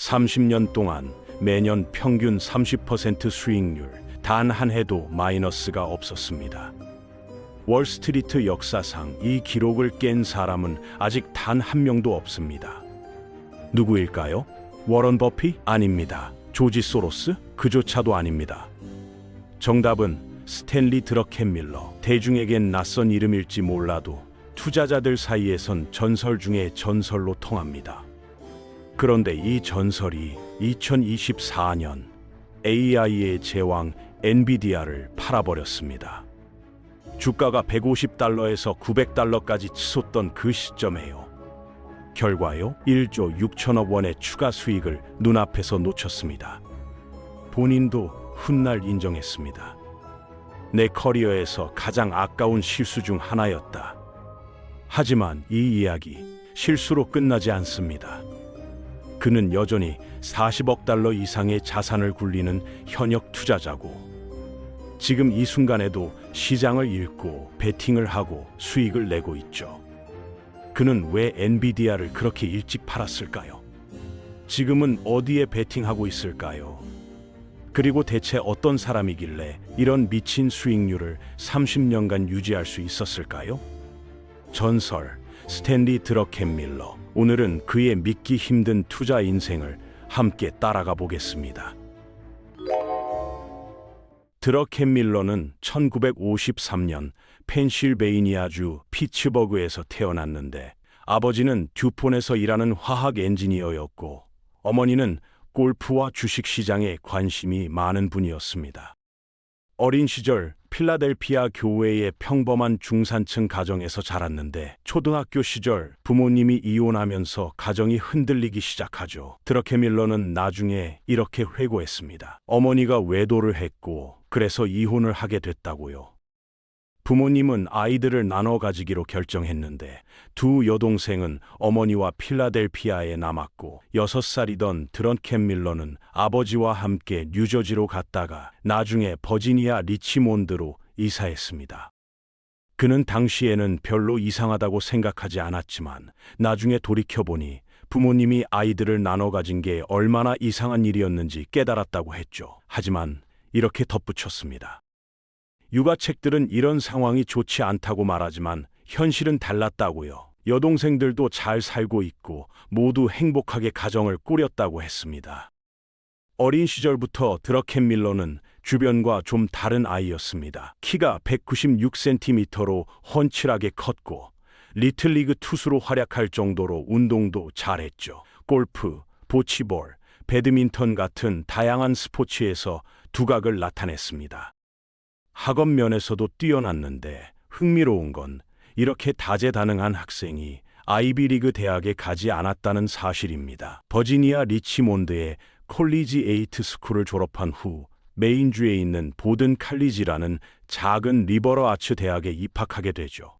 30년 동안 매년 평균 30% 수익률, 단 한 해도 마이너스가 없었습니다. 월스트리트 역사상 이 기록을 깬 사람은 아직 단 한 명도 없습니다. 누구일까요? 워런 버핏? 아닙니다. 조지 소로스? 그조차도 아닙니다. 정답은 스탠리 드러켄밀러. 대중에겐 낯선 이름일지 몰라도 투자자들 사이에선 전설 중에 전설로 통합니다. 그런데 이 전설이 2024년 AI의 제왕 엔비디아를 팔아버렸습니다. 주가가 150달러에서 900달러까지 치솟던 그 시점에요. 결과요, 1조 6천억 원의 추가 수익을 눈앞에서 놓쳤습니다. 본인도 훗날 인정했습니다. 내 커리어에서 가장 아까운 실수 중 하나였다. 하지만 이 이야기 실수로 끝나지 않습니다. 그는 여전히 40억 달러 이상의 자산을 굴리는 현역 투자자고, 지금 이 순간에도 시장을 읽고 베팅을 하고 수익을 내고 있죠. 그는 왜 엔비디아를 그렇게 일찍 팔았을까요? 지금은 어디에 베팅하고 있을까요? 그리고 대체 어떤 사람이길래 이런 미친 수익률을 30년간 유지할 수 있었을까요? 전설 스탠리 드러켄밀러. 오늘은 그의 믿기 힘든 투자 인생을 함께 따라가 보겠습니다. 드러켄밀러는 1953년 펜실베이니아주 피츠버그에서 태어났는데, 아버지는 듀폰에서 일하는 화학 엔지니어였고 어머니는 골프와 주식시장에 관심이 많은 분이었습니다. 어린 시절 필라델피아 교외의 평범한 중산층 가정에서 자랐는데, 초등학교 시절 부모님이 이혼하면서 가정이 흔들리기 시작하죠. 드러켄밀러는 나중에 이렇게 회고했습니다. 어머니가 외도를 했고 그래서 이혼을 하게 됐다고요. 부모님은 아이들을 나눠 가지기로 결정했는데 두 여동생은 어머니와 필라델피아에 남았고, 6살이던 드러켄밀러는 아버지와 함께 뉴저지로 갔다가 나중에 버지니아 리치몬드로 이사했습니다. 그는 당시에는 별로 이상하다고 생각하지 않았지만 나중에 돌이켜보니 부모님이 아이들을 나눠 가진 게 얼마나 이상한 일이었는지 깨달았다고 했죠. 하지만 이렇게 덧붙였습니다. 육아책들은 이런 상황이 좋지 않다고 말하지만 현실은 달랐다고요. 여동생들도 잘 살고 있고 모두 행복하게 가정을 꾸렸다고 했습니다. 어린 시절부터 드러켄밀러는 주변과 좀 다른 아이였습니다. 키가 196cm로 훤칠하게 컸고 리틀리그 투수로 활약할 정도로 운동도 잘했죠. 골프, 보치볼, 배드민턴 같은 다양한 스포츠에서 두각을 나타냈습니다. 학업 면에서도 뛰어났는데 흥미로운 건 이렇게 다재다능한 학생이 아이비리그 대학에 가지 않았다는 사실입니다. 버지니아 리치몬드의 콜리지 에이트 스쿨을 졸업한 후 메인주에 있는 보든 칼리지라는 작은 리버럴 아츠 대학에 입학하게 되죠.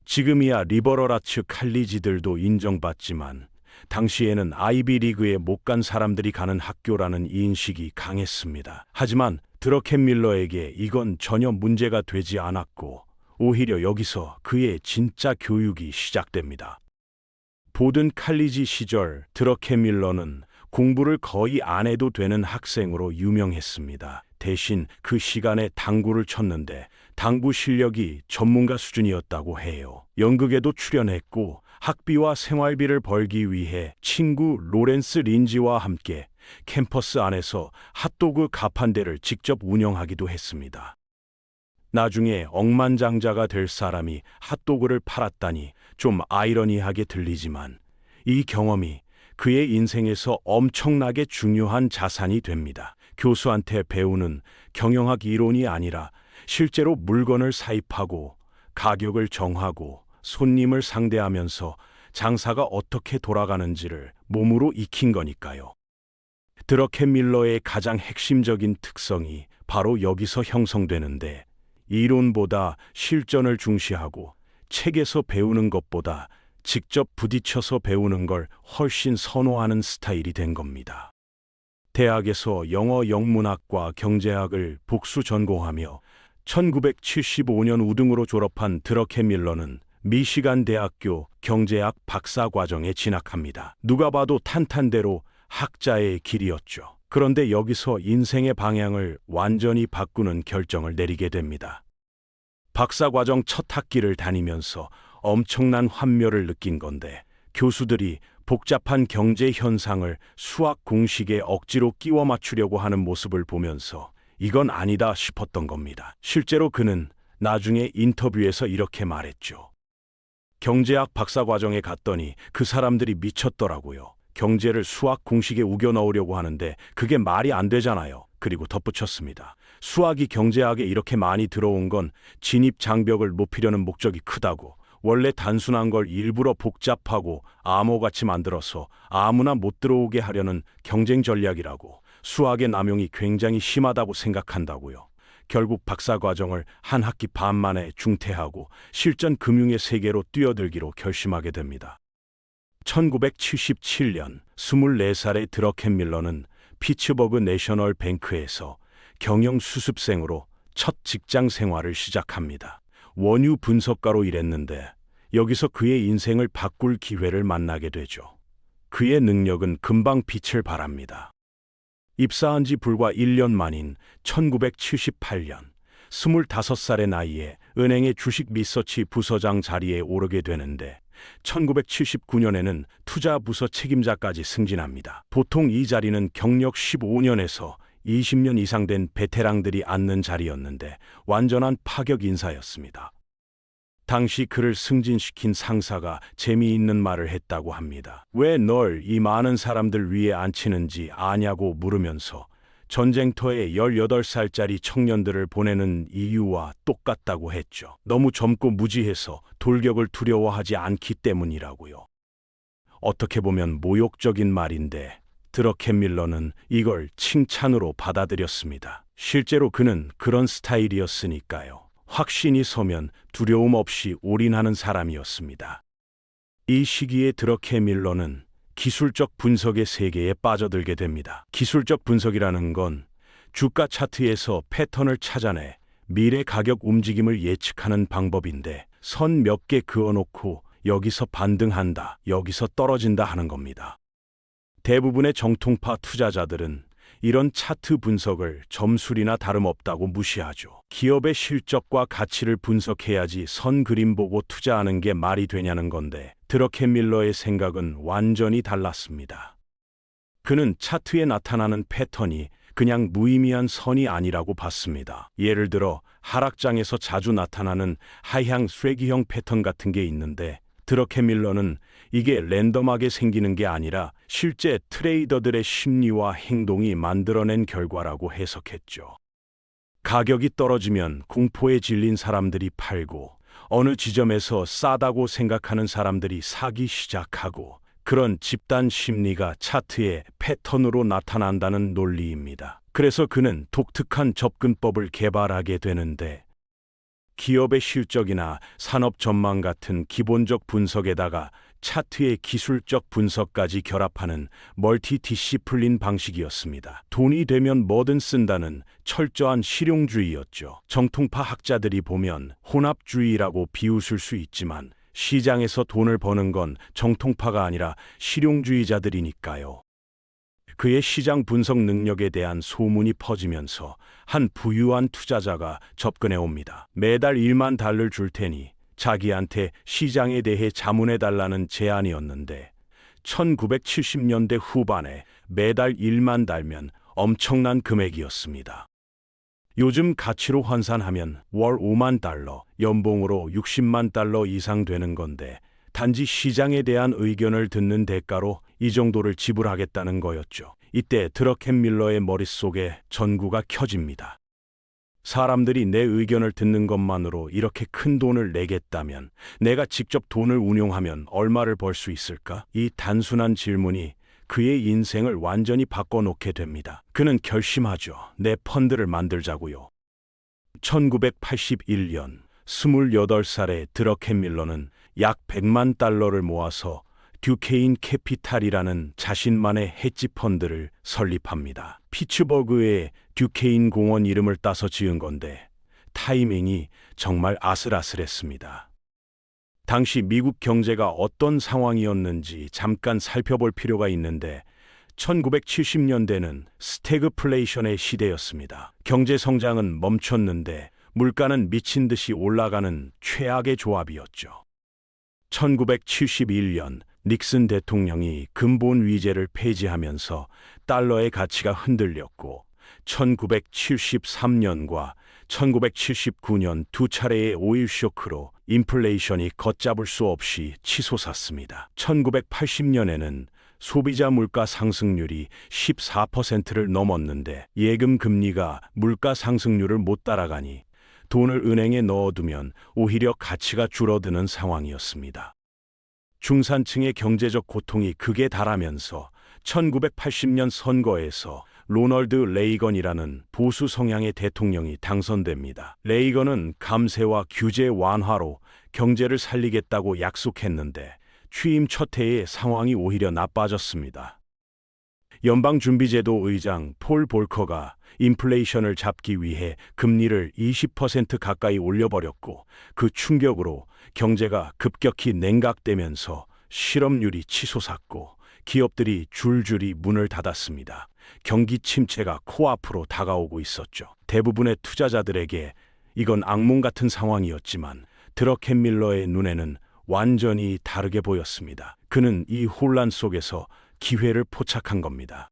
지금이야 리버럴 아츠 칼리지들도 인정받지만 당시에는 아이비리그에 못 간 사람들이 가는 학교라는 인식이 강했습니다. 하지만 드러켄밀러에게 이건 전혀 문제가 되지 않았고 오히려 여기서 그의 진짜 교육이 시작됩니다. 보든 칼리지 시절 드러켄밀러는 공부를 거의 안 해도 되는 학생으로 유명했습니다. 대신 그 시간에 당구를 쳤는데 당구 실력이 전문가 수준이었다고 해요. 연극에도 출연했고 학비와 생활비를 벌기 위해 친구 로렌스 린지와 함께 캠퍼스 안에서 핫도그 가판대를 직접 운영하기도 했습니다. 나중에 억만장자가 될 사람이 핫도그를 팔았다니 좀 아이러니하게 들리지만 이 경험이 그의 인생에서 엄청나게 중요한 자산이 됩니다. 교수한테 배우는 경영학 이론이 아니라 실제로 물건을 사입하고 가격을 정하고 손님을 상대하면서 장사가 어떻게 돌아가는지를 몸으로 익힌 거니까요. 드러켄밀러의 가장 핵심적인 특성이 바로 여기서 형성되는데, 이론보다 실전을 중시하고 책에서 배우는 것보다 직접 부딪혀서 배우는 걸 훨씬 선호하는 스타일이 된 겁니다. 대학에서 영어 영문학과 경제학을 복수 전공하며 1975년 우등으로 졸업한 드러켄밀러는 미시간 대학교 경제학 박사 과정에 진학합니다. 누가 봐도 탄탄대로 학자의 길이었죠. 그런데 여기서 인생의 방향을 완전히 바꾸는 결정을 내리게 됩니다. 박사과정 첫 학기를 다니면서 엄청난 환멸을 느낀 건데 교수들이 복잡한 경제 현상을 수학 공식에 억지로 끼워 맞추려고 하는 모습을 보면서 이건 아니다 싶었던 겁니다. 실제로 그는 나중에 인터뷰에서 이렇게 말했죠. 경제학 박사과정에 갔더니 그 사람들이 미쳤더라고요. 경제를 수학 공식에 우겨 넣으려고 하는데 그게 말이 안 되잖아요. 그리고 덧붙였습니다. 수학이 경제학에 이렇게 많이 들어온 건 진입 장벽을 높이려는 목적이 크다고. 원래 단순한 걸 일부러 복잡하고 암호같이 만들어서 아무나 못 들어오게 하려는 경쟁 전략이라고. 수학의 남용이 굉장히 심하다고 생각한다고요. 결국 박사과정을 한 학기 반 만에 중퇴하고 실전 금융의 세계로 뛰어들기로 결심하게 됩니다. 1977년 24살의 드러켄 밀러는 피츠버그 내셔널 뱅크에서 경영 수습생으로 첫 직장 생활을 시작합니다. 원유 분석가로 일했는데 여기서 그의 인생을 바꿀 기회를 만나게 되죠. 그의 능력은 금방 빛을 발합니다. 입사한 지 불과 1년 만인 1978년 25살의 나이에 은행의 주식 리서치 부서장 자리에 오르게 되는데 1979년에는 투자부서 책임자까지 승진합니다. 보통 이 자리는 경력 15년에서 20년 이상 된 베테랑들이 앉는 자리였는데 완전한 파격 인사였습니다. 당시 그를 승진시킨 상사가 재미있는 말을 했다고 합니다. 왜 널 이 많은 사람들 위에 앉히는지 아냐고 물으면서 전쟁터에 18살짜리 청년들을 보내는 이유와 똑같다고 했죠. 너무 젊고 무지해서 돌격을 두려워하지 않기 때문이라고요. 어떻게 보면 모욕적인 말인데 드러켄 밀러는 이걸 칭찬으로 받아들였습니다. 실제로 그는 그런 스타일이었으니까요. 확신이 서면 두려움 없이 올인하는 사람이었습니다. 이 시기에 드러켄 밀러는 기술적 분석의 세계에 빠져들게 됩니다. 기술적 분석이라는 건 주가 차트에서 패턴을 찾아내 미래 가격 움직임을 예측하는 방법인데 선 몇 개 그어놓고 여기서 반등한다, 여기서 떨어진다 하는 겁니다. 대부분의 정통파 투자자들은 이런 차트 분석을 점술이나 다름없다고 무시하죠. 기업의 실적과 가치를 분석해야지 선 그림 보고 투자하는 게 말이 되냐는 건데 드러켄 밀러의 생각은 완전히 달랐습니다. 그는 차트에 나타나는 패턴이 그냥 무의미한 선이 아니라고 봤습니다. 예를 들어 하락장에서 자주 나타나는 하향 쐐기형 패턴 같은 게 있는데 드러켄 밀러는 이게 랜덤하게 생기는 게 아니라 실제 트레이더들의 심리와 행동이 만들어낸 결과라고 해석했죠. 가격이 떨어지면 공포에 질린 사람들이 팔고 어느 지점에서 싸다고 생각하는 사람들이 사기 시작하고 그런 집단 심리가 차트의 패턴으로 나타난다는 논리입니다. 그래서 그는 독특한 접근법을 개발하게 되는데 기업의 실적이나 산업 전망 같은 기본적 분석에다가 차트의 기술적 분석까지 결합하는 멀티 디시플린 방식이었습니다. 돈이 되면 뭐든 쓴다는 철저한 실용주의였죠. 정통파 학자들이 보면 혼합주의라고 비웃을 수 있지만 시장에서 돈을 버는 건 정통파가 아니라 실용주의자들이니까요. 그의 시장 분석 능력에 대한 소문이 퍼지면서 한 부유한 투자자가 접근해 옵니다. 매달 1만 달러를 줄 테니 자기한테 시장에 대해 자문해 달라는 제안이었는데 1970년대 후반에 매달 1만 달면 엄청난 금액이었습니다. 요즘 가치로 환산하면 월 5만 달러, 연봉으로 60만 달러 이상 되는 건데 단지 시장에 대한 의견을 듣는 대가로 이 정도를 지불하겠다는 거였죠. 이때 드러켄 밀러의 머릿속에 전구가 켜집니다. 사람들이 내 의견을 듣는 것만으로 이렇게 큰 돈을 내겠다면 내가 직접 돈을 운용하면 얼마를 벌 수 있을까? 이 단순한 질문이 그의 인생을 완전히 바꿔놓게 됩니다. 그는 결심하죠. 내 펀드를 만들자고요. 1981년 28살의 드러켄 밀러는 약 100만 달러를 모아서 듀케인 캐피탈이라는 자신만의 헤지 펀드를 설립합니다. 피츠버그의 듀케인 공원 이름을 따서 지은 건데 타이밍이 정말 아슬아슬했습니다. 당시 미국 경제가 어떤 상황이었는지 잠깐 살펴볼 필요가 있는데 1970년대는 스태그플레이션의 시대였습니다. 경제 성장은 멈췄는데 물가는 미친 듯이 올라가는 최악의 조합이었죠. 1971년 닉슨 대통령이 근본 위제를 폐지하면서 달러의 가치가 흔들렸고 1973년과 1979년 두 차례의 오일 쇼크로 인플레이션이 걷잡을 수 없이 치솟았습니다. 1980년에는 소비자 물가 상승률이 14%를 넘었는데 예금 금리가 물가 상승률을 못 따라가니 돈을 은행에 넣어두면 오히려 가치가 줄어드는 상황이었습니다. 중산층의 경제적 고통이 극에 달하면서 1980년 선거에서 로널드 레이건이라는 보수 성향의 대통령이 당선됩니다. 레이건은 감세와 규제 완화로 경제를 살리겠다고 약속했는데 취임 첫 해에 상황이 오히려 나빠졌습니다. 연방준비제도 의장 폴 볼커가 인플레이션을 잡기 위해 금리를 20% 가까이 올려버렸고 그 충격으로 경제가 급격히 냉각되면서 실업률이 치솟았고 기업들이 줄줄이 문을 닫았습니다. 경기 침체가 코앞으로 다가오고 있었죠. 대부분의 투자자들에게 이건 악몽 같은 상황이었지만 드러켄 밀러의 눈에는 완전히 다르게 보였습니다. 그는 이 혼란 속에서 기회를 포착한 겁니다.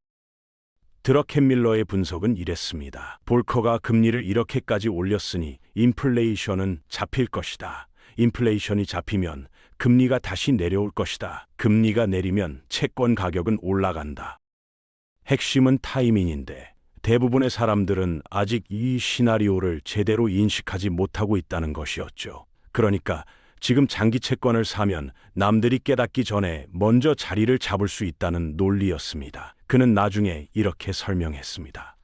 드러켄 밀러의 분석은 이랬습니다. 볼커가 금리를 이렇게까지 올렸으니 인플레이션은 잡힐 것이다. 인플레이션이 잡히면 금리가 다시 내려올 것이다. 금리가 내리면 채권 가격은 올라간다. 핵심은 타이밍인데 대부분의 사람들은 아직 이 시나리오를 제대로 인식하지 못하고 있다는 것이었죠. 그러니까 지금 장기 채권을 사면 남들이 깨닫기 전에 먼저 자리를 잡을 수 있다는 논리였습니다. 그는 나중에 이렇게 설명했습니다.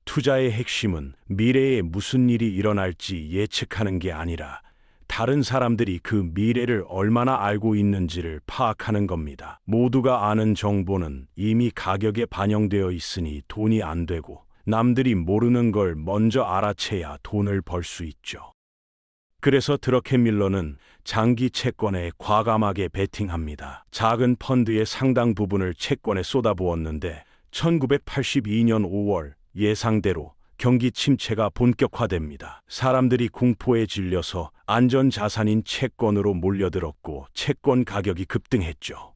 투자의 핵심은 미래에 무슨 일이 일어날지 예측하는 게 아니라 다른 사람들이 그 미래를 얼마나 알고 있는지를 파악하는 겁니다. 모두가 아는 정보는 이미 가격에 반영되어 있으니 돈이 안 되고 남들이 모르는 걸 먼저 알아채야 돈을 벌 수 있죠. 그래서 드러켄 밀러는 장기 채권에 과감하게 베팅합니다. 작은 펀드의 상당 부분을 채권에 쏟아부었는데 1982년 5월 예상대로 경기 침체가 본격화됩니다. 사람들이 공포에 질려서 안전자산인 채권으로 몰려들었고 채권 가격이 급등했죠.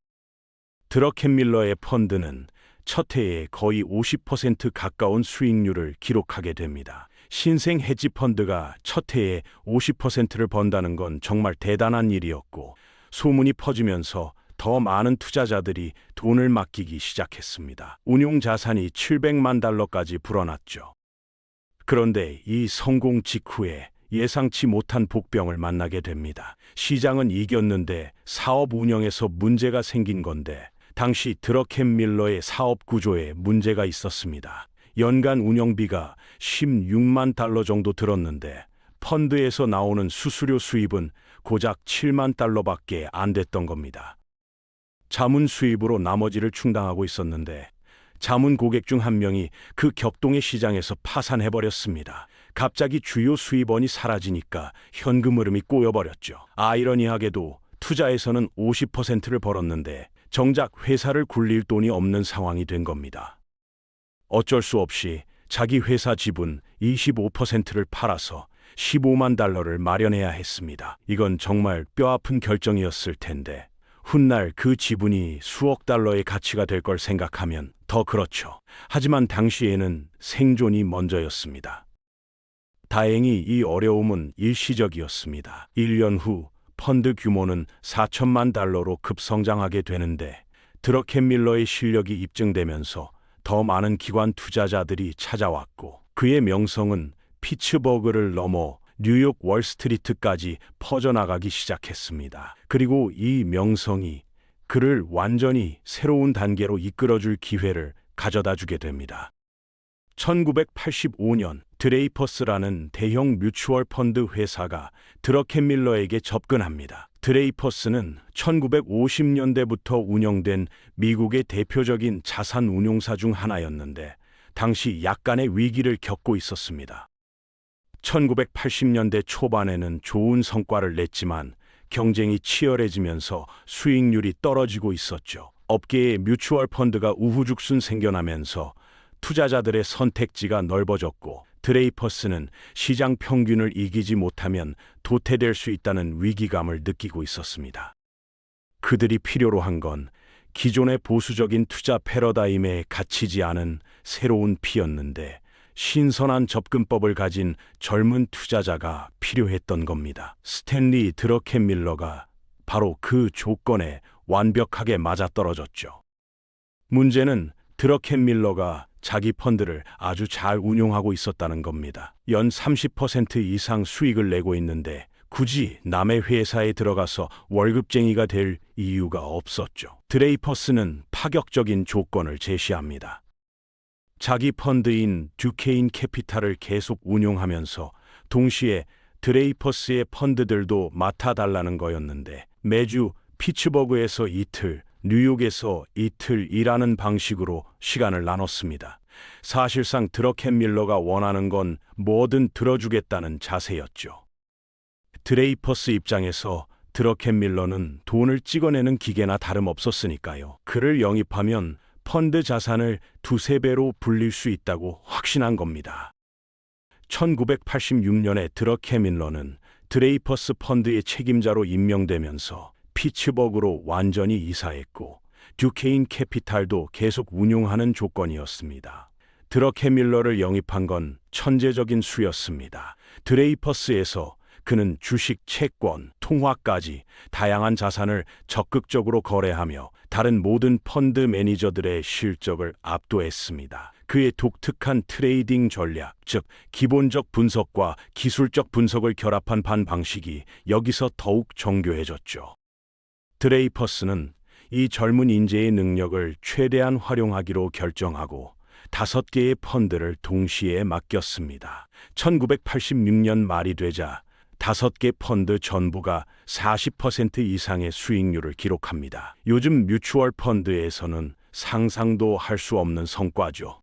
드러켄 밀러의 펀드는 첫 해에 거의 50% 가까운 수익률을 기록하게 됩니다. 신생 헤지 펀드가 첫 해에 50%를 번다는 건 정말 대단한 일이었고 소문이 퍼지면서 더 많은 투자자들이 돈을 맡기기 시작했습니다. 운용 자산이 700만 달러까지 불어났죠. 그런데 이 성공 직후에 예상치 못한 복병을 만나게 됩니다. 시장은 이겼는데 사업 운영에서 문제가 생긴 건데 당시 드러켄 밀러의 사업 구조에 문제가 있었습니다. 연간 운영비가 16만 달러 정도 들었는데 펀드에서 나오는 수수료 수입은 고작 7만 달러밖에 안 됐던 겁니다. 자문 수입으로 나머지를 충당하고 있었는데 자문 고객 중 한 명이 그 격동의 시장에서 파산해버렸습니다. 갑자기 주요 수입원이 사라지니까 현금 흐름이 꼬여버렸죠. 아이러니하게도 투자에서는 50%를 벌었는데 정작 회사를 굴릴 돈이 없는 상황이 된 겁니다. 어쩔 수 없이 자기 회사 지분 25%를 팔아서 15만 달러를 마련해야 했습니다. 이건 정말 뼈아픈 결정이었을 텐데 훗날 그 지분이 수억 달러의 가치가 될 걸 생각하면 더 그렇죠. 하지만 당시에는 생존이 먼저였습니다. 다행히 이 어려움은 일시적이었습니다. 1년 후 펀드 규모는 4천만 달러로 급성장하게 되는데 드러켄 밀러의 실력이 입증되면서 더 많은 기관 투자자들이 찾아왔고 그의 명성은 피츠버그를 넘어 뉴욕 월스트리트까지 퍼져나가기 시작했습니다. 그리고 이 명성이 그를 완전히 새로운 단계로 이끌어줄 기회를 가져다 주게 됩니다. 1985년 드레이퍼스라는 대형 뮤추얼 펀드 회사가 드러켄 밀러에게 접근합니다. 드레이퍼스는 1950년대부터 운영된 미국의 대표적인 자산 운용사 중 하나였는데 당시 약간의 위기를 겪고 있었습니다. 1980년대 초반에는 좋은 성과를 냈지만 경쟁이 치열해지면서 수익률이 떨어지고 있었죠. 업계에 뮤추얼 펀드가 우후죽순 생겨나면서 투자자들의 선택지가 넓어졌고 드레이퍼스는 시장 평균을 이기지 못하면 도태될 수 있다는 위기감을 느끼고 있었습니다. 그들이 필요로 한 건 기존의 보수적인 투자 패러다임에 갇히지 않은 새로운 피였는데 신선한 접근법을 가진 젊은 투자자가 필요했던 겁니다. 스탠리 드러켄밀러가 바로 그 조건에 완벽하게 맞아떨어졌죠. 문제는 드러켄밀러가 자기 펀드를 아주 잘 운용하고 있었다는 겁니다. 연 30% 이상 수익을 내고 있는데 굳이 남의 회사에 들어가서 월급쟁이가 될 이유가 없었죠. 드레이퍼스는 파격적인 조건을 제시합니다. 자기 펀드인 듀케인 캐피탈을 계속 운용하면서 동시에 드레이퍼스의 펀드들도 맡아달라는 거였는데 매주 피츠버그에서 이틀, 뉴욕에서 이틀 일하는 방식으로 시간을 나눴습니다. 사실상 드러켄밀러가 원하는 건 뭐든 들어주겠다는 자세였죠. 드레이퍼스 입장에서 드러켄밀러는 돈을 찍어내는 기계나 다름없었으니까요. 그를 영입하면 펀드 자산을 2~3배로 불릴 수 있다고 확신한 겁니다. 1986년에 드러켄밀러는 드레이퍼스 펀드의 책임자로 임명되면서 피츠버그로 완전히 이사했고 듀케인 캐피탈도 계속 운용하는 조건이었습니다. 드러켄밀러를 영입한 건 천재적인 수였습니다. 드레이퍼스에서 그는 주식, 채권, 통화까지 다양한 자산을 적극적으로 거래하며 다른 모든 펀드 매니저들의 실적을 압도했습니다. 그의 독특한 트레이딩 전략, 즉 기본적 분석과 기술적 분석을 결합한 방식이 여기서 더욱 정교해졌죠. 드레이퍼스는 이 젊은 인재의 능력을 최대한 활용하기로 결정하고 5개의 펀드를 동시에 맡겼습니다. 1986년 말이 되자 5개 펀드 전부가 40% 이상의 수익률을 기록합니다. 요즘 뮤추얼 펀드에서는 상상도 할 수 없는 성과죠.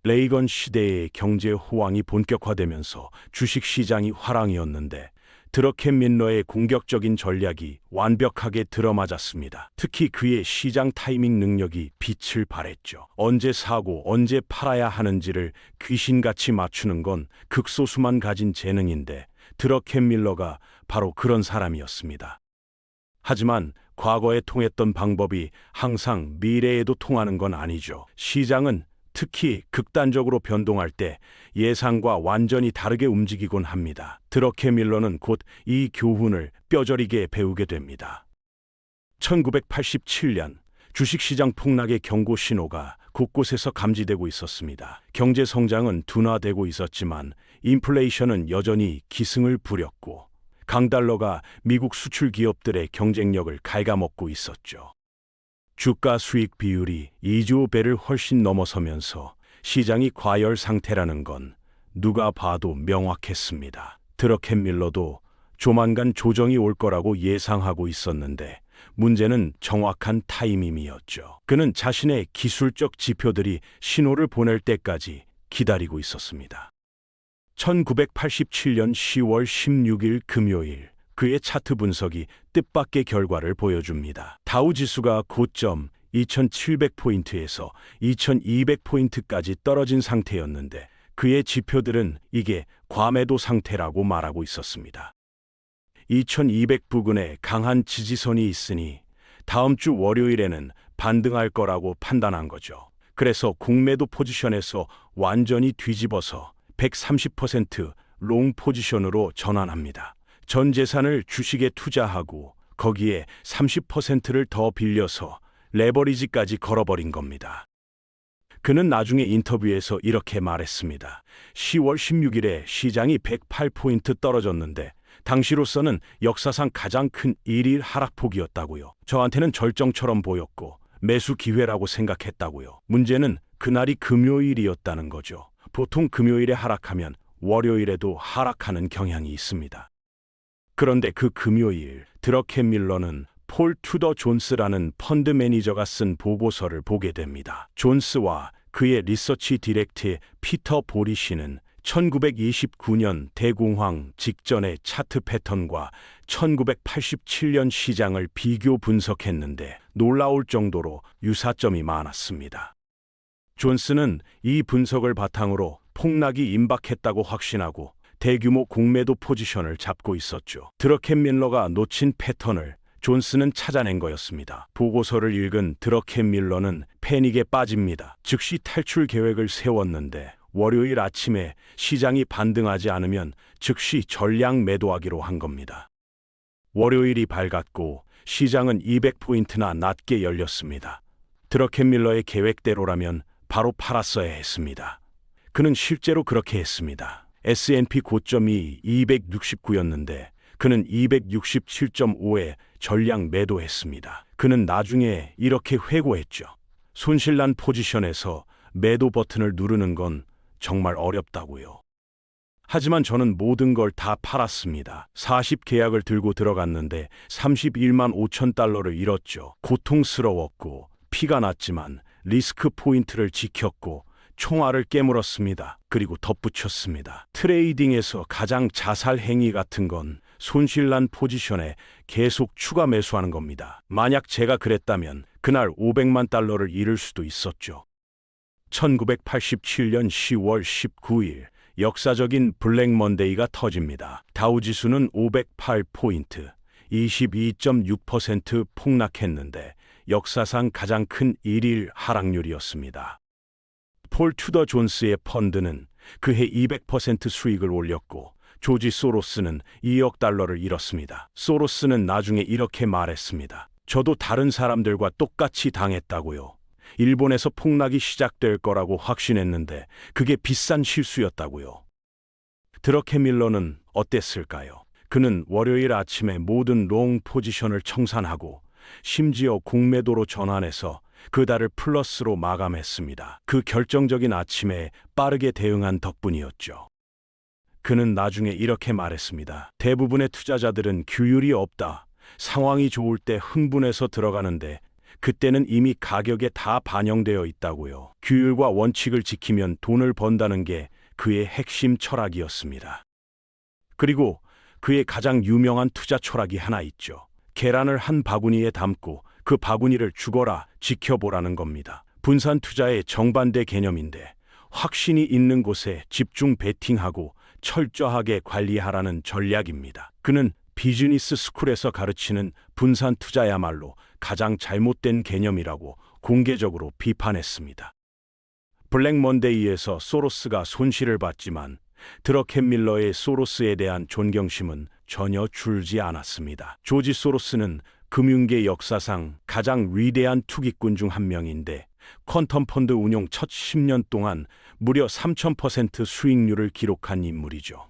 레이건 시대의 경제 호황이 본격화되면서 주식시장이 화랑이었는데 드러켄밀러의 공격적인 전략이 완벽하게 들어맞았습니다. 특히 그의 시장 타이밍 능력이 빛을 발했죠. 언제 사고 언제 팔아야 하는지를 귀신같이 맞추는 건 극소수만 가진 재능인데 드러켄밀러가 바로 그런 사람이었습니다. 하지만 과거에 통했던 방법이 항상 미래에도 통하는 건 아니죠. 시장은 특히 극단적으로 변동할 때 예상과 완전히 다르게 움직이곤 합니다. 드러켄밀러는 곧 이 교훈을 뼈저리게 배우게 됩니다. 1987년 주식시장 폭락의 경고 신호가 곳곳에서 감지되고 있었습니다. 경제 성장은 둔화되고 있었지만 인플레이션은 여전히 기승을 부렸고 강달러가 미국 수출 기업들의 경쟁력을 갉아먹고 있었죠. 주가 수익 비율이 2조 배를 훨씬 넘어서면서 시장이 과열 상태라는 건 누가 봐도 명확했습니다. 드러켄밀러도 조만간 조정이 올 거라고 예상하고 있었는데 문제는 정확한 타이밍이었죠. 그는 자신의 기술적 지표들이 신호를 보낼 때까지 기다리고 있었습니다. 1987년 10월 16일 금요일 그의 차트 분석이 뜻밖의 결과를 보여줍니다. 다우 지수가 고점 2700포인트에서 2200포인트까지 떨어진 상태였는데 그의 지표들은 이게 과매도 상태라고 말하고 있었습니다. 2200 부근에 강한 지지선이 있으니 다음 주 월요일에는 반등할 거라고 판단한 거죠. 그래서 공매도 포지션에서 완전히 뒤집어서 130% 롱 포지션으로 전환합니다. 전 재산을 주식에 투자하고 거기에 30%를 더 빌려서 레버리지까지 걸어버린 겁니다. 그는 나중에 인터뷰에서 이렇게 말했습니다. 10월 16일에 시장이 108포인트 떨어졌는데 당시로서는 역사상 가장 큰 일일 하락폭이었다고요. 저한테는 절정처럼 보였고 매수 기회라고 생각했다고요. 문제는 그날이 금요일이었다는 거죠. 보통 금요일에 하락하면 월요일에도 하락하는 경향이 있습니다. 그런데 그 금요일 드러켄밀러는 폴 투더 존스라는 펀드 매니저가 쓴 보고서를 보게 됩니다. 존스와 그의 리서치 디렉트의 피터 보리시는 1929년 대공황 직전의 차트 패턴과 1987년 시장을 비교 분석했는데 놀라울 정도로 유사점이 많았습니다. 존스는 이 분석을 바탕으로 폭락이 임박했다고 확신하고 대규모 공매도 포지션을 잡고 있었죠. 드러켄밀러가 놓친 패턴을 존스는 찾아낸 거였습니다. 보고서를 읽은 드러켄밀러는 패닉에 빠집니다. 즉시 탈출 계획을 세웠는데 월요일 아침에 시장이 반등하지 않으면 즉시 전량 매도하기로 한 겁니다. 월요일이 밝았고 시장은 200포인트나 낮게 열렸습니다. 드러켄밀러의 계획대로라면 바로 팔았어야 했습니다. 그는 실제로 그렇게 했습니다. S&P 고점이 269였는데 그는 267.5에 전량 매도했습니다. 그는 나중에 이렇게 회고했죠. 손실난 포지션에서 매도 버튼을 누르는 건 정말 어렵다고요. 하지만 저는 모든 걸 다 팔았습니다. 40계약을 들고 들어갔는데 31만 5천 달러를 잃었죠. 고통스러웠고 피가 났지만 리스크 포인트를 지켰고 총알을 깨물었습니다. 그리고 덧붙였습니다. 트레이딩에서 가장 자살 행위 같은 건 손실난 포지션에 계속 추가 매수하는 겁니다. 만약 제가 그랬다면 그날 500만 달러를 잃을 수도 있었죠. 1987년 10월 19일 역사적인 블랙 먼데이가 터집니다. 다우지수는 508포인트, 22.6% 폭락했는데 역사상 가장 큰 일일 하락률이었습니다. 폴 투더 존스의 펀드는 그해 200% 수익을 올렸고 조지 소로스는 2억 달러를 잃었습니다. 소로스는 나중에 이렇게 말했습니다. 저도 다른 사람들과 똑같이 당했다고요. 일본에서 폭락이 시작될 거라고 확신했는데 그게 비싼 실수였다고요. 드러켄밀러는 어땠을까요? 그는 월요일 아침에 모든 롱 포지션을 청산하고 심지어 공매도로 전환해서 그 달을 플러스로 마감했습니다. 그 결정적인 아침에 빠르게 대응한 덕분이었죠. 그는 나중에 이렇게 말했습니다. 대부분의 투자자들은 규율이 없다. 상황이 좋을 때 흥분해서 들어가는데 그때는 이미 가격에 다 반영되어 있다고요. 규율과 원칙을 지키면 돈을 번다는 게 그의 핵심 철학이었습니다. 그리고 그의 가장 유명한 투자 철학이 하나 있죠. 계란을 한 바구니에 담고 그 바구니를 죽어라 지켜보라는 겁니다. 분산 투자의 정반대 개념인데 확신이 있는 곳에 집중 베팅하고 철저하게 관리하라는 전략입니다. 그는 비즈니스 스쿨에서 가르치는 분산 투자야말로 가장 잘못된 개념이라고 공개적으로 비판했습니다. 블랙 먼데이에서 소로스가 손실을 봤지만 드러켄밀러의 소로스에 대한 존경심은 전혀 줄지 않았습니다. 조지 소로스는 금융계 역사상 가장 위대한 투기꾼 중 한 명인데 퀀텀 펀드 운용 첫 10년 동안 무려 3000% 수익률을 기록한 인물이죠.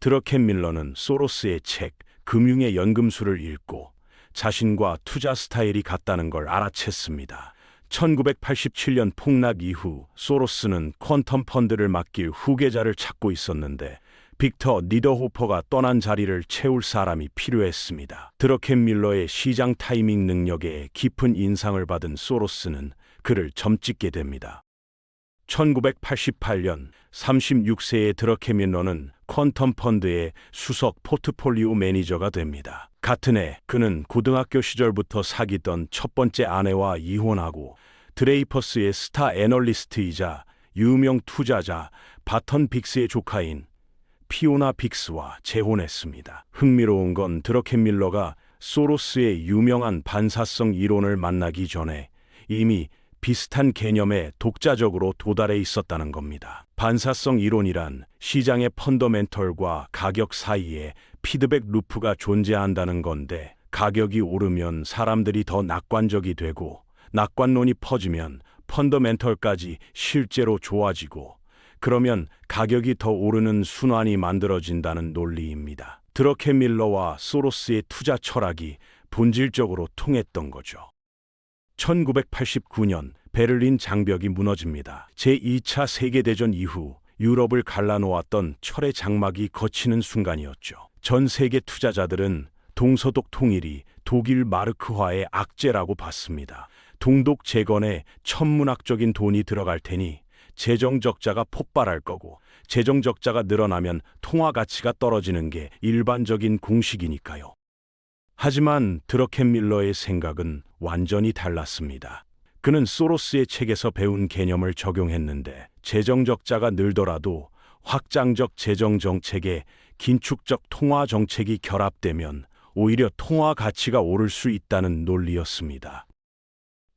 드러켄밀러는 소로스의 책 금융의 연금술을 읽고 자신과 투자 스타일이 같다는 걸 알아챘습니다. 1987년 폭락 이후 소로스는 퀀텀 펀드를 맡길 후계자를 찾고 있었는데 빅터 니더호퍼가 떠난 자리를 채울 사람이 필요했습니다. 드러켄밀러의 시장 타이밍 능력에 깊은 인상을 받은 소로스는 그를 점찍게 됩니다. 1988년 36세의 드러켄밀러는 퀀텀 펀드의 수석 포트폴리오 매니저가 됩니다. 같은 해 그는 고등학교 시절부터 사귀던 첫 번째 아내와 이혼하고 드레이퍼스의 스타 애널리스트이자 유명 투자자 바턴 빅스의 조카인 피오나 빅스와 재혼했습니다. 흥미로운 건 드러켄밀러가 소로스의 유명한 반사성 이론을 만나기 전에 이미 비슷한 개념에 독자적으로 도달해 있었다는 겁니다. 반사성 이론이란 시장의 펀더멘털과 가격 사이에 피드백 루프가 존재한다는 건데 가격이 오르면 사람들이 더 낙관적이 되고 낙관론이 퍼지면 펀더멘털까지 실제로 좋아지고 그러면 가격이 더 오르는 순환이 만들어진다는 논리입니다. 드러켄밀러와 소로스의 투자 철학이 본질적으로 통했던 거죠. 1989년 베를린 장벽이 무너집니다. 제2차 세계대전 이후 유럽을 갈라놓았던 철의 장막이 걷히는 순간이었죠. 전 세계 투자자들은 동서독 통일이 독일 마르크화의 악재라고 봤습니다. 동독 재건에 천문학적인 돈이 들어갈 테니 재정 적자가 폭발할 거고 재정 적자가 늘어나면 통화 가치가 떨어지는 게 일반적인 공식이니까요. 하지만 드러켄밀러의 생각은 완전히 달랐습니다. 그는 소로스의 책에서 배운 개념을 적용했는데 재정 적자가 늘더라도 확장적 재정 정책에 긴축적 통화 정책이 결합되면 오히려 통화 가치가 오를 수 있다는 논리였습니다.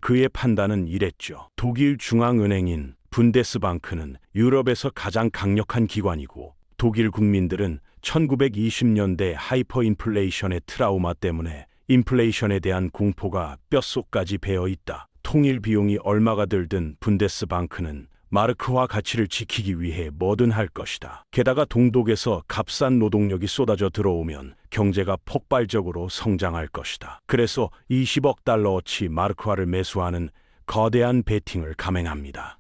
그의 판단은 이랬죠. 독일 중앙은행인 분데스방크는 유럽에서 가장 강력한 기관이고 독일 국민들은 1920년대 하이퍼인플레이션의 트라우마 때문에 인플레이션에 대한 공포가 뼛속까지 배어 있다. 통일 비용이 얼마가 들든 분데스방크는 마르크화 가치를 지키기 위해 뭐든 할 것이다. 게다가 동독에서 값싼 노동력이 쏟아져 들어오면 경제가 폭발적으로 성장할 것이다. 그래서 20억 달러어치 마르크화를 매수하는 거대한 베팅을 감행합니다.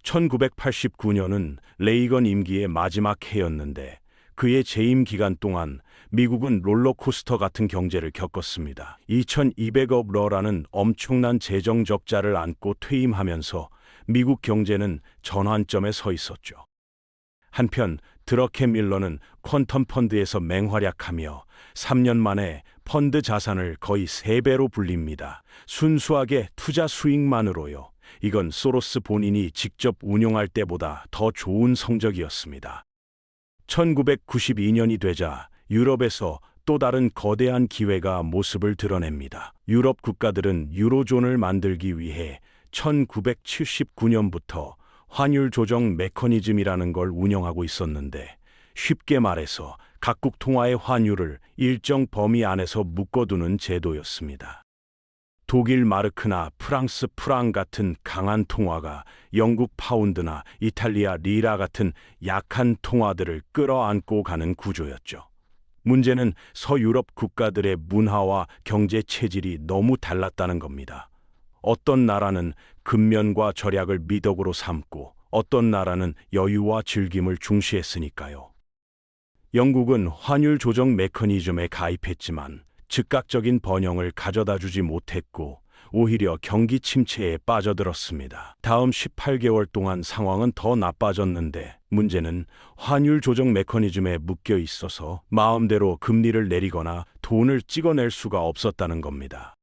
1989년은 레이건 임기의 마지막 해였는데 그의 재임 기간 동안 미국은 롤러코스터 같은 경제를 겪었습니다. 2200억 러라는 엄청난 재정 적자를 안고 퇴임하면서 미국 경제는 전환점에 서 있었죠. 한편 드러켄 밀러는 퀀텀 펀드에서 맹활약하며 3년 만에 펀드 자산을 거의 3배로 불립니다. 순수하게 투자 수익만으로요. 이건 소로스 본인이 직접 운용할 때보다 더 좋은 성적이었습니다. 1992년이 되자 유럽에서 또 다른 거대한 기회가 모습을 드러냅니다. 유럽 국가들은 유로존을 만들기 위해 1979년부터 환율 조정 메커니즘이라는 걸 운영하고 있었는데 쉽게 말해서 각국 통화의 환율을 일정 범위 안에서 묶어두는 제도였습니다. 독일 마르크나 프랑스 프랑 같은 강한 통화가 영국 파운드나 이탈리아 리라 같은 약한 통화들을 끌어안고 가는 구조였죠. 문제는 서유럽 국가들의 문화와 경제 체질이 너무 달랐다는 겁니다. 어떤 나라는 근면과 절약을 미덕으로 삼고 어떤 나라는 여유와 즐김을 중시했으니까요. 영국은 환율 조정 메커니즘에 가입했지만 즉각적인 번영을 가져다주지 못했고 오히려 경기 침체에 빠져들었습니다. 다음 18개월 동안 상황은 더 나빠졌는데 문제는 환율 조정 메커니즘에 묶여 있어서 마음대로 금리를 내리거나 돈을 찍어낼 수가 없었다는 겁니다.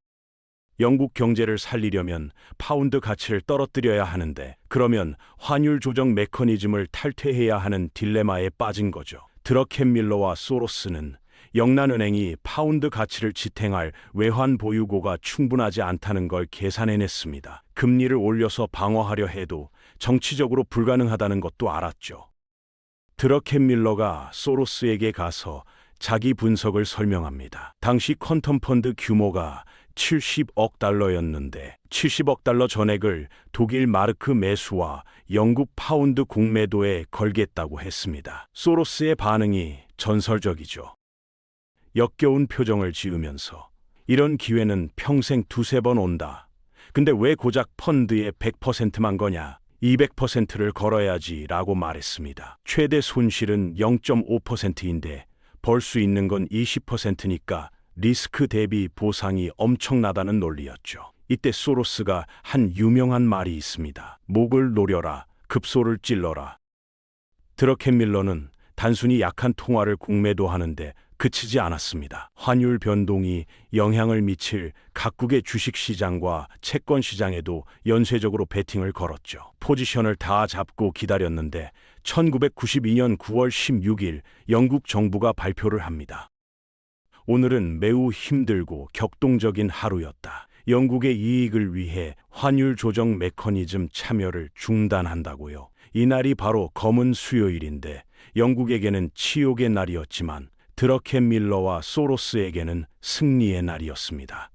영국 경제를 살리려면 파운드 가치를 떨어뜨려야 하는데 그러면 환율 조정 메커니즘을 탈퇴해야 하는 딜레마에 빠진 거죠. 드러켄 밀러와 소로스는 영란은행이 파운드 가치를 지탱할 외환 보유고가 충분하지 않다는 걸 계산해냈습니다. 금리를 올려서 방어하려 해도 정치적으로 불가능하다는 것도 알았죠. 드러켄 밀러가 소로스에게 가서 자기 분석을 설명합니다. 당시 퀀텀 펀드 규모가 70억 달러였는데 70억 달러 전액을 독일 마르크 매수와 영국 파운드 공매도에 걸겠다고 했습니다. 소로스의 반응이 전설적이죠. 역겨운 표정을 지으면서 이런 기회는 평생 2-3번 온다. 근데 왜 고작 펀드에 100%만 거냐? 200%를 걸어야지 라고 말했습니다. 최대 손실은 0.5%인데 벌 수 있는 건 20%니까 리스크 대비 보상이 엄청나다는 논리였죠. 이때 소로스가 한 유명한 말이 있습니다. 목을 노려라, 급소를 찔러라. 드러켄 밀러는 단순히 약한 통화를 공매도하는데 그치지 않았습니다. 환율 변동이 영향을 미칠 각국의 주식시장과 채권시장에도 연쇄적으로 베팅을 걸었죠. 포지션을 다 잡고 기다렸는데 1992년 9월 16일 영국 정부가 발표를 합니다. 오늘은 매우 힘들고 격동적인 하루였다. 영국의 이익을 위해 환율 조정 메커니즘 참여를 중단한다고요. 이날이 바로 검은 수요일인데 영국에게는 치욕의 날이었지만 드러켄 밀러와 소로스에게는 승리의 날이었습니다.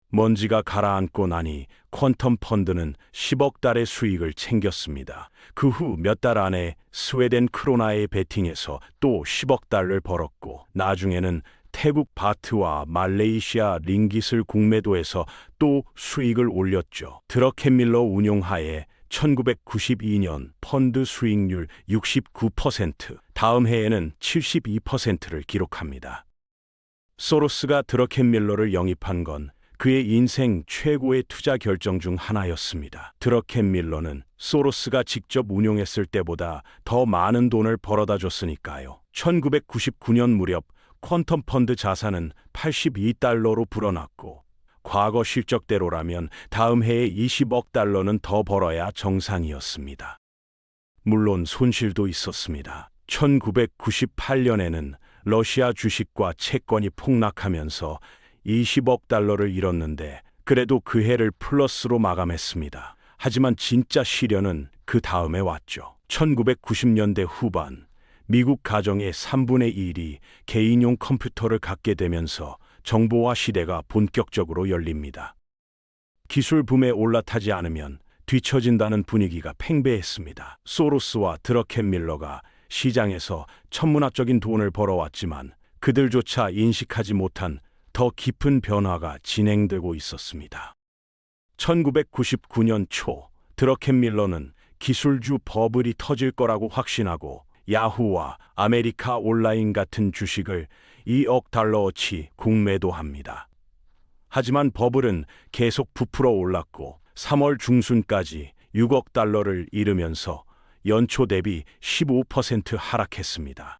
먼지가 가라앉고 나니 퀀텀 펀드는 10억 달의 수익을 챙겼습니다. 그 후 몇 달 안에 스웨덴 크로나에 베팅해서 또 10억 달러를 벌었고 나중에는 태국 바트와 말레이시아 링깃을 공매도해서 또 수익을 올렸죠. 드러켄 밀러 운용하에 1992년 펀드 수익률 69%, 다음 해에는 72%를 기록합니다. 소로스가 드러켄 밀러를 영입한 건 그의 인생 최고의 투자 결정 중 하나였습니다. 드러켄 밀러는 소로스가 직접 운용했을 때보다 더 많은 돈을 벌어다 줬으니까요. 1999년 무렵 퀀텀 펀드 자산은 82달러로 불어났고 과거 실적대로라면 다음 해에 20억 달러는 더 벌어야 정상이었습니다. 물론 손실도 있었습니다. 1998년에는 러시아 주식과 채권이 폭락하면서 20억 달러를 잃었는데 그래도 그 해를 플러스로 마감했습니다. 하지만 진짜 시련은 그 다음에 왔죠. 1990년대 후반 미국 가정의 3분의 1이 개인용 컴퓨터를 갖게 되면서 정보화 시대가 본격적으로 열립니다. 기술 붐에 올라타지 않으면 뒤처진다는 분위기가 팽배했습니다. 소로스와 드러켄밀러가 시장에서 천문학적인 돈을 벌어왔지만 그들조차 인식하지 못한 더 깊은 변화가 진행되고 있었습니다. 1999년 초 드러켄밀러는 기술주 버블이 터질 거라고 확신하고 야후와 아메리카 온라인 같은 주식을 2억 달러어치 국매도합니다. 하지만 버블은 계속 부풀어 올랐고 3월 중순까지 6억 달러를 잃으면서 연초 대비 15% 하락했습니다.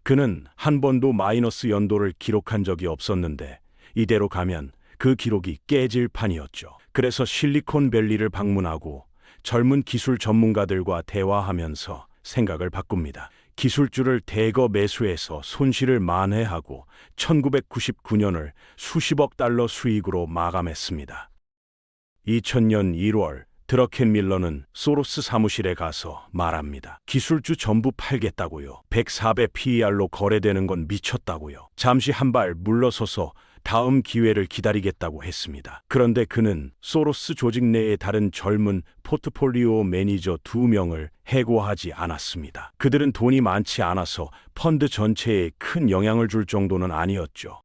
그는 한 번도 마이너스 연도를 기록한 적이 없었는데 이대로 가면 그 기록이 깨질 판이었죠. 그래서 실리콘밸리를 방문하고 젊은 기술 전문가들과 대화하면서 생각을 바꿉니다. 기술주를 대거 매수해서 손실을 만회하고 1999년을 수십억 달러 수익으로 마감했습니다. 2000년 1월 드러켄밀러는 소로스 사무실에 가서 말합니다. 기술주 전부 팔겠다고요. 104배 PER로 거래되는 건 미쳤다고요. 잠시 한 발 물러서서 다음 기회를 기다리겠다고 했습니다. 그런데 그는 소로스 조직 내의 다른 젊은 포트폴리오 매니저 2명을 해고하지 않았습니다. 그들은 돈이 많지 않아서 펀드 전체에 큰 영향을 줄 정도는 아니었죠.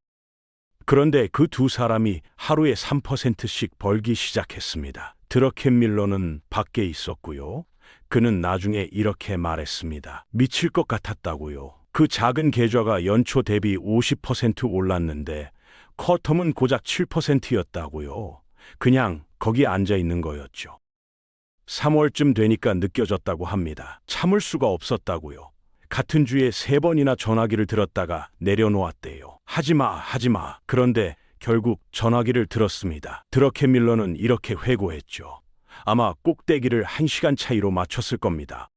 그런데 그 두 사람이 하루에 3%씩 벌기 시작했습니다. 드러켄밀러는 밖에 있었고요. 그는 나중에 이렇게 말했습니다. 미칠 것 같았다고요. 그 작은 계좌가 연초 대비 50% 올랐는데 쿼텀은 고작 7%였다고요. 그냥 거기 앉아 있는 거였죠. 3월쯤 되니까 느껴졌다고 합니다. 참을 수가 없었다고요. 같은 주에 3번이나 전화기를 들었다가 내려놓았대요. 하지마. 그런데 결국 전화기를 들었습니다. 드러켄밀러는 이렇게 회고했죠. 아마 꼭대기를 1시간 차이로 맞췄을 겁니다.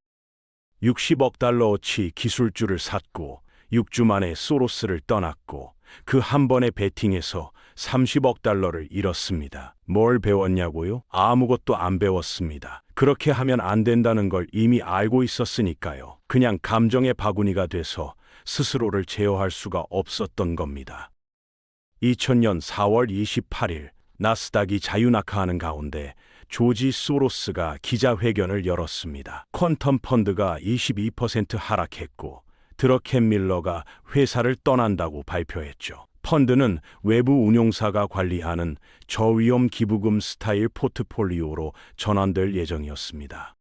60억 달러어치 기술주를 샀고 6주 만에 소로스를 떠났고 그 한 번의 베팅에서 30억 달러를 잃었습니다. 뭘 배웠냐고요? 아무것도 안 배웠습니다. 그렇게 하면 안 된다는 걸 이미 알고 있었으니까요. 그냥 감정의 바구니가 돼서 스스로를 제어할 수가 없었던 겁니다. 2000년 4월 28일 나스닥이 자유낙하하는 가운데 조지 소로스가 기자회견을 열었습니다. 퀀텀 펀드가 22% 하락했고 드러켄밀러가 회사를 떠난다고 발표했죠. 펀드는 외부 운용사가 관리하는 저위험 기부금 스타일 포트폴리오로 전환될 예정이었습니다.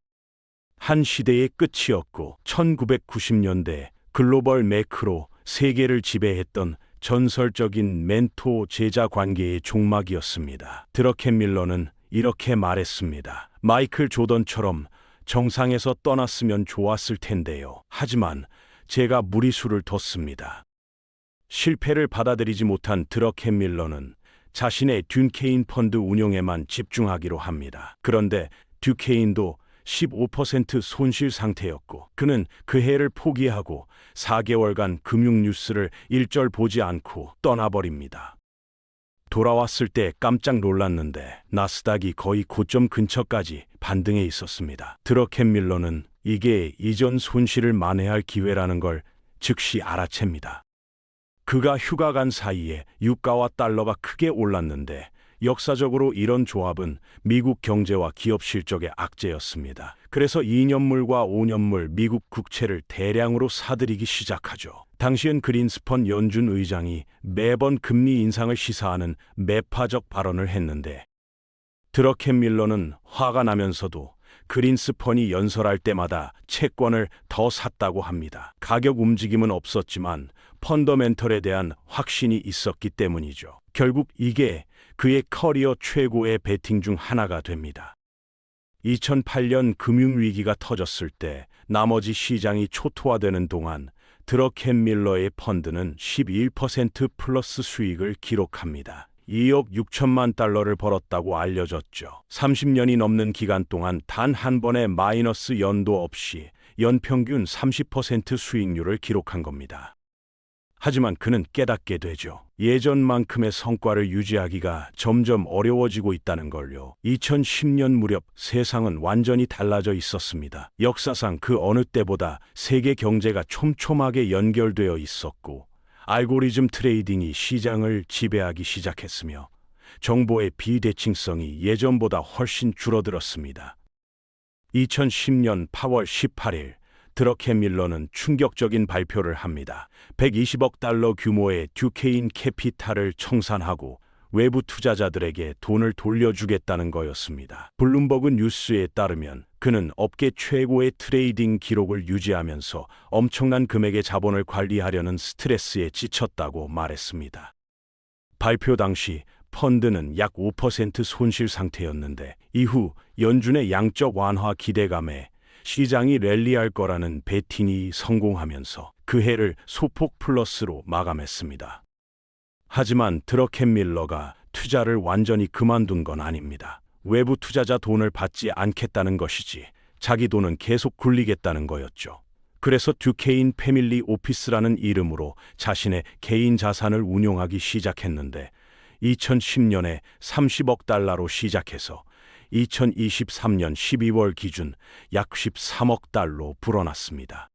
한 시대의 끝이었고 1990년대 글로벌 매크로 세계를 지배했던 전설적인 멘토 제자 관계의 종막이었습니다. 드러켄밀러는 이렇게 말했습니다. 마이클 조던처럼 정상에서 떠났으면 좋았을 텐데요. 하지만 제가 무리수를 뒀습니다. 실패를 받아들이지 못한 드러켄밀러는 자신의 듄케인 펀드 운용에만 집중하기로 합니다. 그런데 듀케인도 15% 손실 상태였고 그는 그 해를 포기하고 4개월간 금융 뉴스를 일절 보지 않고 떠나버립니다. 돌아왔을 때 깜짝 놀랐는데 나스닥이 거의 고점 근처까지 반등해 있었습니다. 드러켄밀러는 이게 이전 손실을 만회할 기회라는 걸 즉시 알아챕니다. 그가 휴가 간 사이에 유가와 달러가 크게 올랐는데 역사적으로 이런 조합은 미국 경제와 기업 실적의 악재였습니다. 그래서 2년물과 5년물 미국 국채를 대량으로 사들이기 시작하죠. 당시엔 그린스펀 연준 의장이 매번 금리 인상을 시사하는 매파적 발언을 했는데 드러켄밀러는 화가 나면서도 그린스펀이 연설할 때마다 채권을 더 샀다고 합니다. 가격 움직임은 없었지만 펀더멘털에 대한 확신이 있었기 때문이죠. 결국 이게 그의 커리어 최고의 베팅 중 하나가 됩니다. 2008년 금융위기가 터졌을 때 나머지 시장이 초토화되는 동안 드러켄밀러의 펀드는 11% 플러스 수익을 기록합니다. 2억 6천만 달러를 벌었다고 알려졌죠. 30년이 넘는 기간 동안 단 한 번의 마이너스 연도 없이 연평균 30% 수익률을 기록한 겁니다. 하지만 그는 깨닫게 되죠. 예전만큼의 성과를 유지하기가 점점 어려워지고 있다는 걸요. 2010년 무렵 세상은 완전히 달라져 있었습니다. 역사상 그 어느 때보다 세계 경제가 촘촘하게 연결되어 있었고, 알고리즘 트레이딩이 시장을 지배하기 시작했으며, 정보의 비대칭성이 예전보다 훨씬 줄어들었습니다. 2010년 8월 18일, 드러켄 밀러는 충격적인 발표를 합니다. 120억 달러 규모의 듀케인 캐피탈을 청산하고 외부 투자자들에게 돈을 돌려주겠다는 거였습니다. 블룸버그 뉴스에 따르면 그는 업계 최고의 트레이딩 기록을 유지하면서 엄청난 금액의 자본을 관리하려는 스트레스에 지쳤다고 말했습니다. 발표 당시 펀드는 약 5% 손실 상태였는데, 이후 연준의 양적 완화 기대감에 시장이 랠리할 거라는 베팅이 성공하면서 그 해를 소폭 플러스로 마감했습니다. 하지만 드러켄 밀러가 투자를 완전히 그만둔 건 아닙니다. 외부 투자자 돈을 받지 않겠다는 것이지 자기 돈은 계속 굴리겠다는 거였죠. 그래서 듀케인 패밀리 오피스라는 이름으로 자신의 개인 자산을 운용하기 시작했는데, 2010년에 30억 달러로 시작해서 2023년 12월 기준 약 13억 달러 불어났습니다.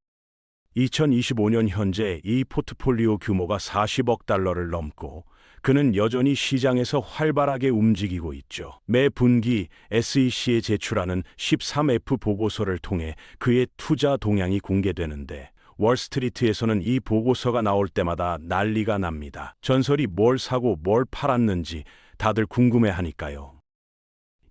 2025년 현재 이 포트폴리오 규모가 40억 달러를 넘고, 그는 여전히 시장에서 활발하게 움직이고 있죠. 매 분기 SEC에 제출하는 13F 보고서를 통해 그의 투자 동향이 공개되는데, 월스트리트에서는 이 보고서가 나올 때마다 난리가 납니다. 전설이 뭘 사고 뭘 팔았는지 다들 궁금해하니까요.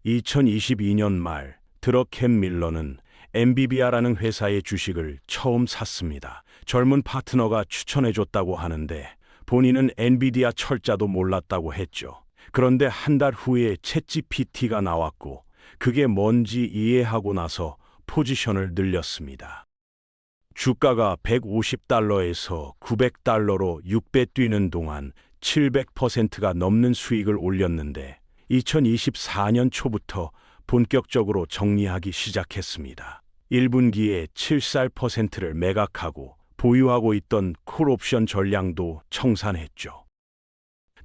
2022년 말 드러켄 밀러는 엔비디아라는 회사의 주식을 처음 샀습니다. 젊은 파트너가 추천해줬다고 하는데 본인은 엔비디아 철자도 몰랐다고 했죠. 그런데 한 달 후에 챗GPT가 나왔고 그게 뭔지 이해하고 나서 포지션을 늘렸습니다. 주가가 150달러에서 900달러로 6배 뛰는 동안 700%가 넘는 수익을 올렸는데, 2024년 초부터 본격적으로 정리하기 시작했습니다. 1분기에 74%를 매각하고 보유하고 있던 콜옵션 전량도 청산했죠.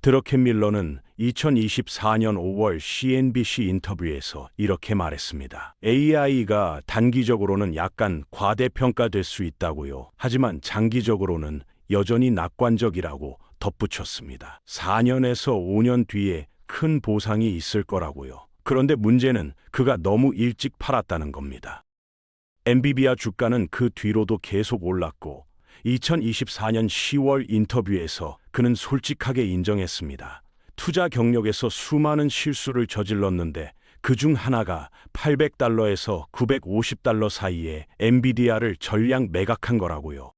드러켄 밀러는 2024년 5월 CNBC 인터뷰에서 이렇게 말했습니다. AI가 단기적으로는 약간 과대평가될 수 있다고요. 하지만 장기적으로는 여전히 낙관적이라고 덧붙였습니다. 4년에서 5년 뒤에 큰 보상이 있을 거라고요. 그런데 문제는 그가 너무 일찍 팔았다는 겁니다. 엔비디아 주가는 그 뒤로도 계속 올랐고, 2024년 10월 인터뷰에서 그는 솔직하게 인정했습니다. 투자 경력에서 수많은 실수를 저질렀는데 그 중 하나가 800달러에서 950달러 사이에 엔비디아를 전량 매각한 거라고요.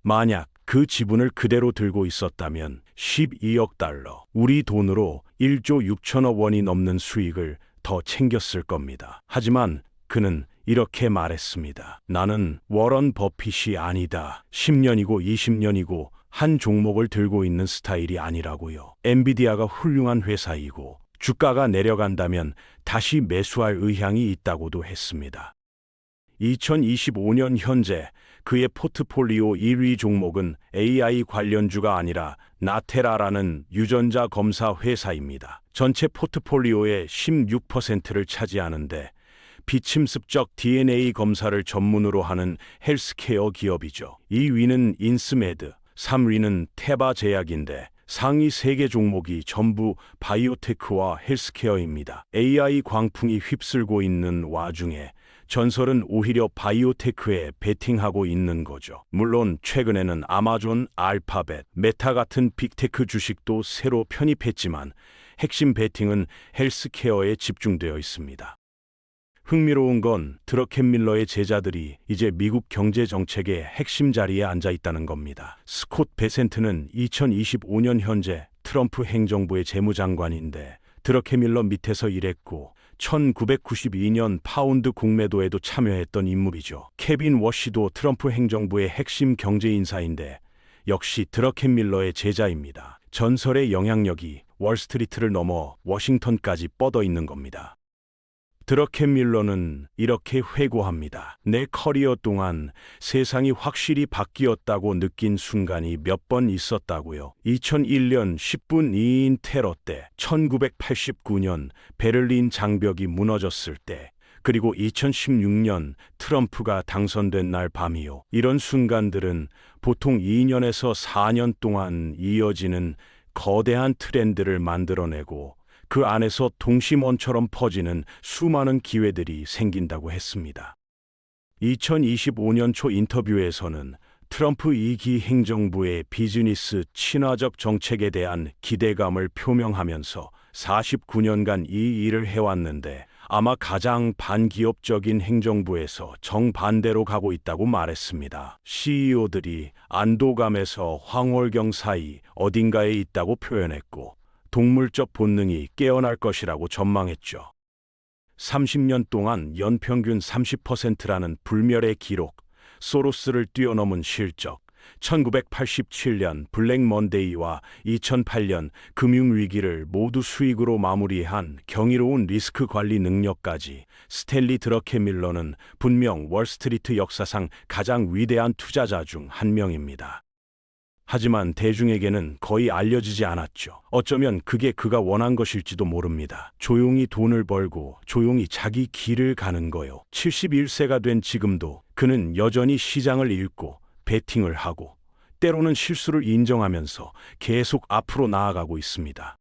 만약 그 지분을 그대로 들고 있었다면 12억 달러, 우리 돈으로 1조 6천억 원이 넘는 수익을 더 챙겼을 겁니다. 하지만 그는 이렇게 말했습니다. 나는 워런 버핏이 아니다. 10년이고 20년이고 한 종목을 들고 있는 스타일이 아니라고요. 엔비디아가 훌륭한 회사이고 주가가 내려간다면 다시 매수할 의향이 있다고도 했습니다. 2025년 현재 그의 포트폴리오 1위 종목은 AI 관련주가 아니라 나테라라는 유전자 검사 회사입니다. 전체 포트폴리오의 16%를 차지하는데 비침습적 DNA 검사를 전문으로 하는 헬스케어 기업이죠. 2위는 인스메드, 3위는 테바 제약인데 상위 3개 종목이 전부 바이오테크와 헬스케어입니다. AI 광풍이 휩쓸고 있는 와중에 전설은 오히려 바이오테크에 베팅하고 있는 거죠. 물론 최근에는 아마존, 알파벳, 메타 같은 빅테크 주식도 새로 편입했지만 핵심 베팅은 헬스케어에 집중되어 있습니다. 흥미로운 건 드러켄 밀러의 제자들이 이제 미국 경제 정책의 핵심 자리에 앉아 있다는 겁니다. 스콧 베센트는 2025년 현재 트럼프 행정부의 재무장관인데 드러켄 밀러 밑에서 일했고 1992년 파운드 공매도에도 참여했던 인물이죠. 케빈 워시도 트럼프 행정부의 핵심 경제 인사인데 역시 드러켄 밀러의 제자입니다. 전설의 영향력이 월스트리트를 넘어 워싱턴까지 뻗어 있는 겁니다. 드러켄 밀러는 이렇게 회고합니다. 내 커리어 동안 세상이 확실히 바뀌었다고 느낀 순간이 몇 번 있었다고요. 2001년 10분 2인 테러 때, 1989년 베를린 장벽이 무너졌을 때, 그리고 2016년 트럼프가 당선된 날 밤이요. 이런 순간들은 보통 2년에서 4년 동안 이어지는 거대한 트렌드를 만들어내고 그 안에서 동심원처럼 퍼지는 수많은 기회들이 생긴다고 했습니다. 2025년 초 인터뷰에서는 트럼프 2기 행정부의 비즈니스 친화적 정책에 대한 기대감을 표명하면서 49년간 이 일을 해왔는데 아마 가장 반기업적인 행정부에서 정반대로 가고 있다고 말했습니다. CEO들이 안도감에서 황홀경 사이 어딘가에 있다고 표현했고 동물적 본능이 깨어날 것이라고 전망했죠. 30년 동안 연평균 30%라는 불멸의 기록, 소로스를 뛰어넘은 실적, 1987년 블랙 먼데이와 2008년 금융위기를 모두 수익으로 마무리한 경이로운 리스크 관리 능력까지 스탠리 드러켄 밀러는 분명 월스트리트 역사상 가장 위대한 투자자 중 한 명입니다. 하지만 대중에게는 거의 알려지지 않았죠. 어쩌면 그게 그가 원한 것일지도 모릅니다. 조용히 돈을 벌고 조용히 자기 길을 가는 거요. 71세가 된 지금도 그는 여전히 시장을 읽고 베팅을 하고 때로는 실수를 인정하면서 계속 앞으로 나아가고 있습니다.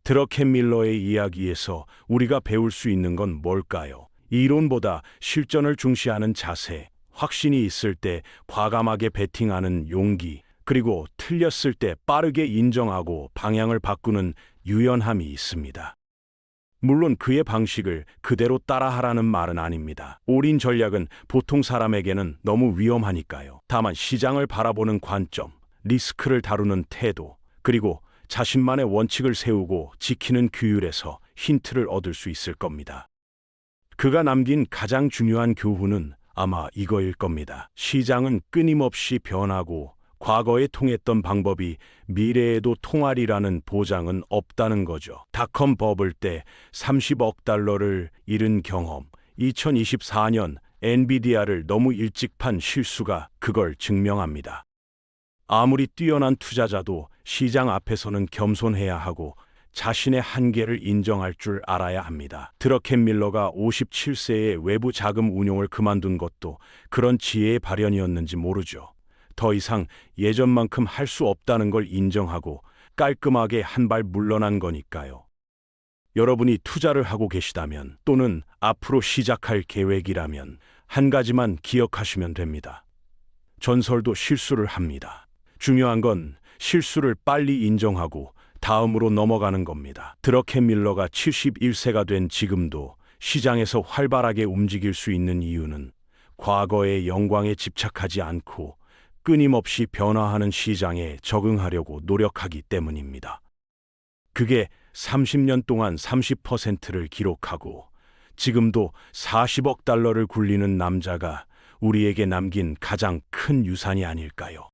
드러켄 밀러의 이야기에서 우리가 배울 수 있는 건 뭘까요? 이론보다 실전을 중시하는 자세, 확신이 있을 때 과감하게 베팅하는 용기, 그리고 틀렸을 때 빠르게 인정하고 방향을 바꾸는 유연함이 있습니다. 물론 그의 방식을 그대로 따라하라는 말은 아닙니다. 올인 전략은 보통 사람에게는 너무 위험하니까요. 다만 시장을 바라보는 관점, 리스크를 다루는 태도, 그리고 자신만의 원칙을 세우고 지키는 규율에서 힌트를 얻을 수 있을 겁니다. 그가 남긴 가장 중요한 교훈은 아마 이거일 겁니다. 시장은 끊임없이 변하고 과거에 통했던 방법이 미래에도 통하리라는 보장은 없다는 거죠. 닷컴 버블 때 30억 달러를 잃은 경험, 2024년 엔비디아를 너무 일찍 판 실수가 그걸 증명합니다. 아무리 뛰어난 투자자도 시장 앞에서는 겸손해야 하고 자신의 한계를 인정할 줄 알아야 합니다. 드러켄 밀러가 57세에 외부 자금 운용을 그만둔 것도 그런 지혜의 발현이었는지 모르죠. 더 이상 예전만큼 할 수 없다는 걸 인정하고 깔끔하게 한 발 물러난 거니까요. 여러분이 투자를 하고 계시다면 또는 앞으로 시작할 계획이라면 한 가지만 기억하시면 됩니다. 전설도 실수를 합니다. 중요한 건 실수를 빨리 인정하고 다음으로 넘어가는 겁니다. 드러켄 밀러가 71세가 된 지금도 시장에서 활발하게 움직일 수 있는 이유는 과거의 영광에 집착하지 않고 끊임없이 변화하는 시장에 적응하려고 노력하기 때문입니다. 그게 30년 동안 30%를 기록하고 지금도 40억 달러를 굴리는 남자가 우리에게 남긴 가장 큰 유산이 아닐까요?